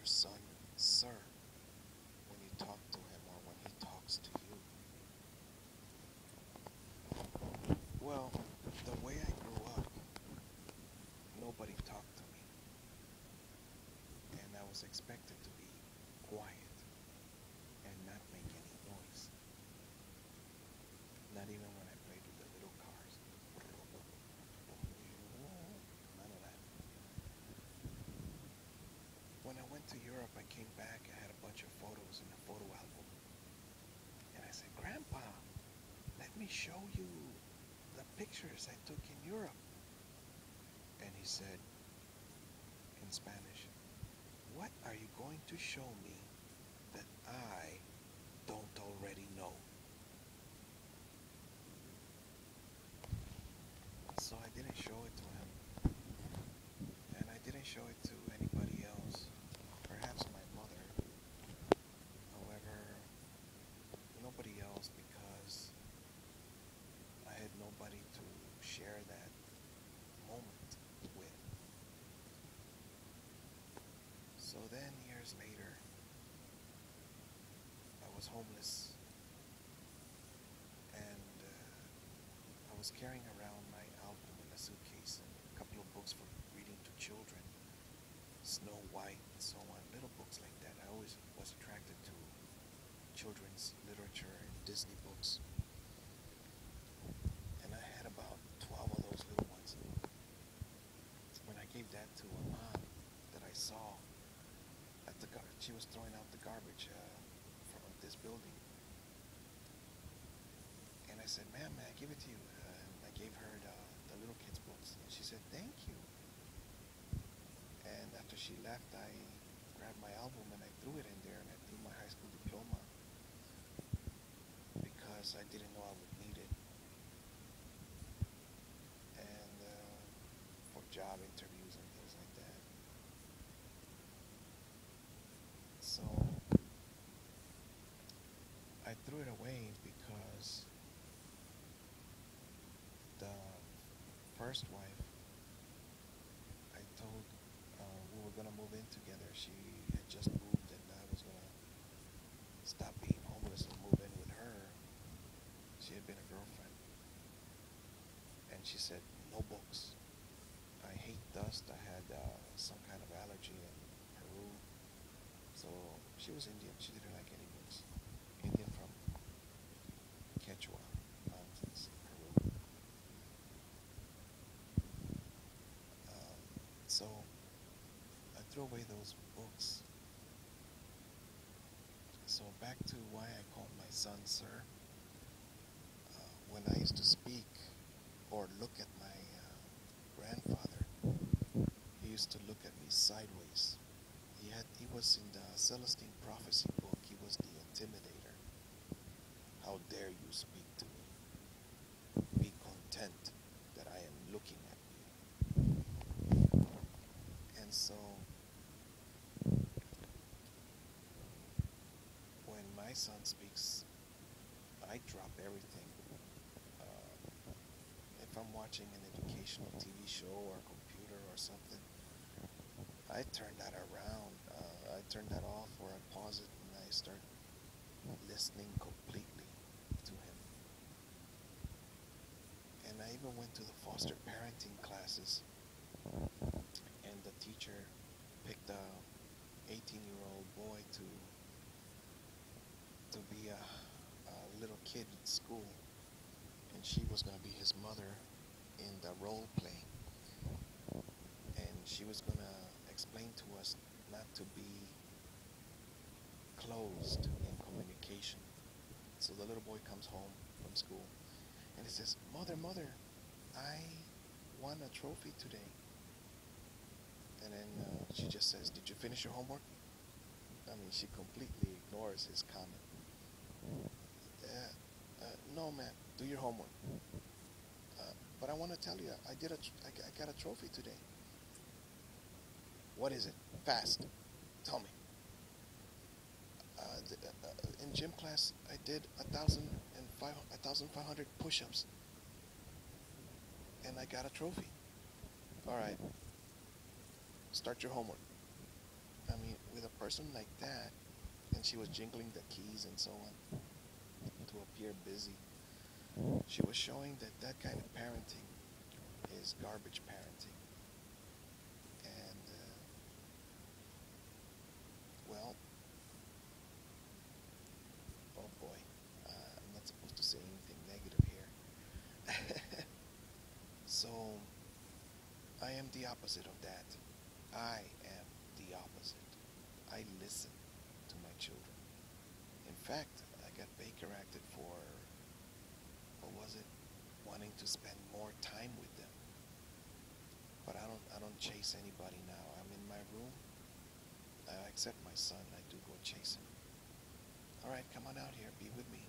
son, sir, when you talk to him or when he talks to you? Well, the way I grew up, nobody talked to me, and I was expected to be quiet and not make any noise. Not even when I played with the little cars. None of that. When I went to Europe, I came back. I had a bunch of photos in a photo album. And I said, Grandpa, let me show you the pictures I took in Europe. And he said in Spanish, what are you going to show me that I don't already know? So I didn't show it to him. And I didn't show it to anybody else. Perhaps my mother. However, nobody else because I had nobody to share that moment with. So then, years later, I was homeless and I was carrying around my album in a suitcase and a couple of books for reading to children, Snow White and so on, little books like that. I always was attracted to children's literature and Disney books. And I had about 12 of those little ones. When I gave that to a mom that I saw at she was throwing out the garbage from this building. And I said, ma'am, may I give it to you? And I gave her the little kids' books. And she said, thank you. And after she left, I grabbed my album and I threw it in there and I threw my high school diploma because I didn't know I would need it. And for job interviews and things like that. So I threw it away because the first wife, I told we were going to move in together. She had just moved and I was going to stop being homeless and move in with her. She had been a girlfriend. And she said, no books. I hate dust. I had some kind of allergy in Peru. So she was Indian. She didn't like any books. Indian from Quechua Mountains, Peru. So I threw away those books. So back to why I called my son sir. When I used to speak or look at my grandfather, he used to look at me sideways. He was in the Celestine Prophecy book. He was the intimidator. How dare you speak to me? Be content that I am looking at you. And so when my son speaks, I drop everything. If I'm watching an educational TV show or a computer or something, I turn that around. I turn that off or I pause it and I start listening completely to him. And I even went to the foster parenting classes, and the teacher picked a 18-year-old boy to be a little kid at school, and she was going to be his mother in the role play, and she was going to explain to us not to be closed in communication. So the little boy comes home from school and he says, mother, I won a trophy today. And then she just says, did you finish your homework? I mean, she completely ignores his comment. No, man, do your homework. But I want to tell you, I got a trophy today. What is it? Fast. Tell me. In gym class, I did 1,500 push-ups, and I got a trophy. All right, start your homework. I mean, with a person like that, and she was jingling the keys and so on to appear busy, she was showing that that kind of parenting is garbage parenting. And, well, oh boy, I'm not supposed to say anything negative here. So, I am the opposite of that. I am the opposite. I listen to my children. In fact, I got Baker acted for, what was it? Wanting to spend more time with them. But I don't chase anybody now. I'm in my room. Except my son, I do go chase him. All right, come on out here, be with me.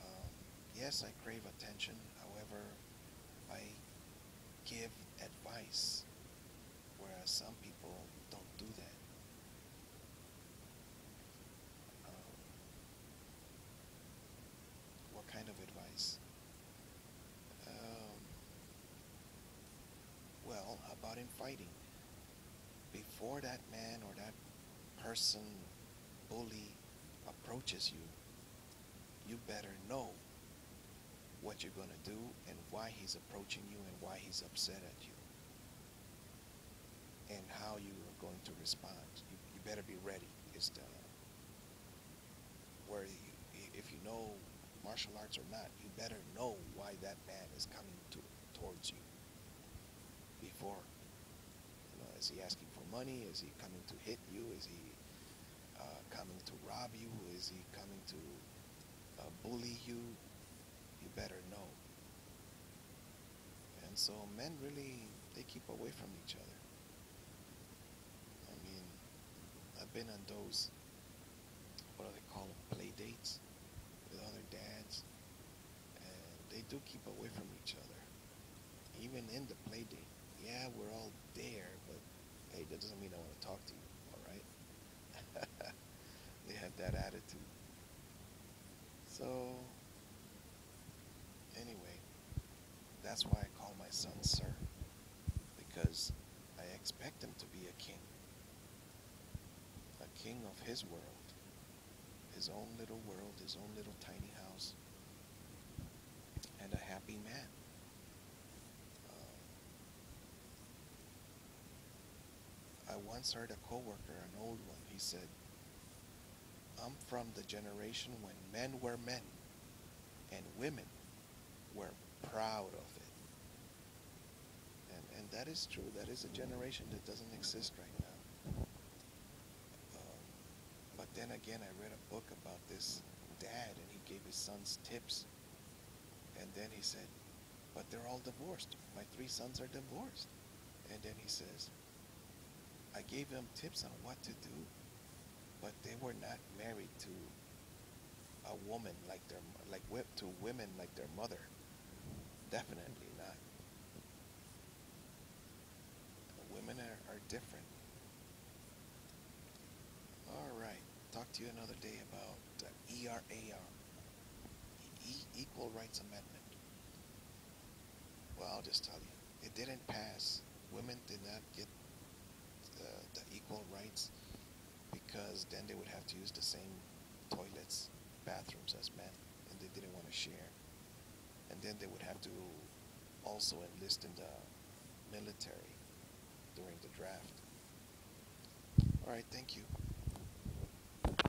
Um, yes, I crave attention. However, I give advice, whereas some people don't do that. Um, what kind of advice? Um, well, how about in fighting? Before that man or that person, bully, approaches you, you better know what you're going to do and why he's approaching you and why he's upset at you and how you are going to respond. You better be ready. Is the where you, if you know martial arts or not, you better know why that man is coming towards you before. You know, is he asking for money? Is he coming to hit you? Is he coming to rob you? Is he coming to bully you? You better know. And so men really, they keep away from each other. I mean, I've been on those, what do they call them, play dates with other dads, and they do keep away from each other. Even in the play date, yeah, we're all there, but hey, that doesn't mean I want to talk to you, all right? They have that attitude. So, anyway, that's why I call my son sir, because I expect him to be a king of his world, his own little world, his own little tiny house, and a happy man. I once heard a coworker, an old one, he said, I'm from the generation when men were men and women were proud of it. And that is true. That is a generation that doesn't exist right now. Um, but then again, I read a book about this dad, and he gave his sons tips. And then he said, but they're all divorced. My three sons are divorced. And then he says, I gave them tips on what to do, but they were not married to a woman like their like to women like their mother. Definitely not. Women are different. All right. Talk to you another day about ERAR, Equal Rights Amendment. Well, I'll just tell you, it didn't pass. Women did not get the equal rights because then they would have to use the same toilets, bathrooms as men, and they didn't want to share. And then they would have to also enlist in the military during the draft. All right, thank you.